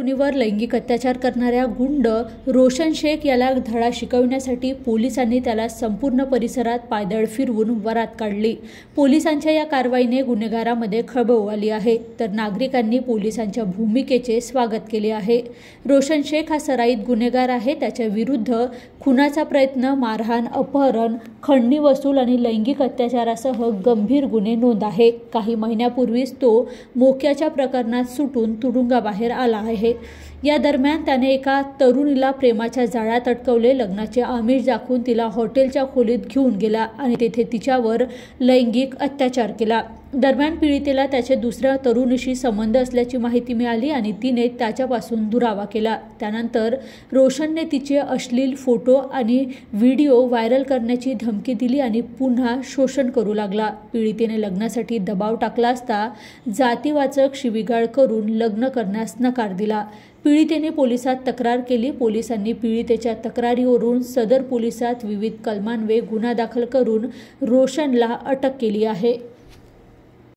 तरुणीवर लैंगिक अत्याचार करणाऱ्या गुंड रोशन शेख याला धडा शिकवण्यासाठी पोलिसांनी त्याला संपूर्ण परिसरात पायदळ फिरवून वरात काढली। पोलिसांच्या या कारवाईने गुन्हेगारांमध्ये खळबळ उडाली आहे, तर नागरिकांनी पोलिसांच्या भूमिकेचे स्वागत केले आहे। रोशन शेख हा सराईत गुन्हेगार आहे। त्याच्या विरुद्ध खुनाचा प्रयत्न, मारहाण, अपहरण, खंडणी वसूल आणि लैंगिक अत्याचारासह गंभीर गुन्हे नोंद आहे। काही महिन्यापूर्वीच तो मोक्याच्या प्रकरणात सुटून तुरुंगाबाहेर आला आहे। या दरम्यान त्याने एका तरुणीला प्रेमाच्या जाळ्यात अडकवले, लग्नाचे आमिष दाखवून तिला हॉटेलच्या खोलीत घेऊन गेला आणि तेथे तिच्यावर लैंगिक अत्याचार केला। दरम्यान पीडितेला त्याच्या दुसऱ्या तरुणीशी संबंध असल्याची माहिती मिळाली आणि तिने त्याच्यापासून दुरावा केला। त्यानंतर रोशनने तिचे अश्लील फोटो आणि व्हिडिओ व्हायरल करण्याची धमकी दिली आणि पुन्हा शोषण करू लागला। पीडितेने लग्नासाठी दबाव टाकला असता जातीवाचक शिवीगाळ करून लग्न करण्यास नकार दिला। पीडितेने पोलिसात तक्रार केली। पोलिसांनी पीडितेच्या तक्रारीवरून सदर पोलिसात विविध कलमान्वये गुन्हा दाखल करून रोशनला अटक केली आहे।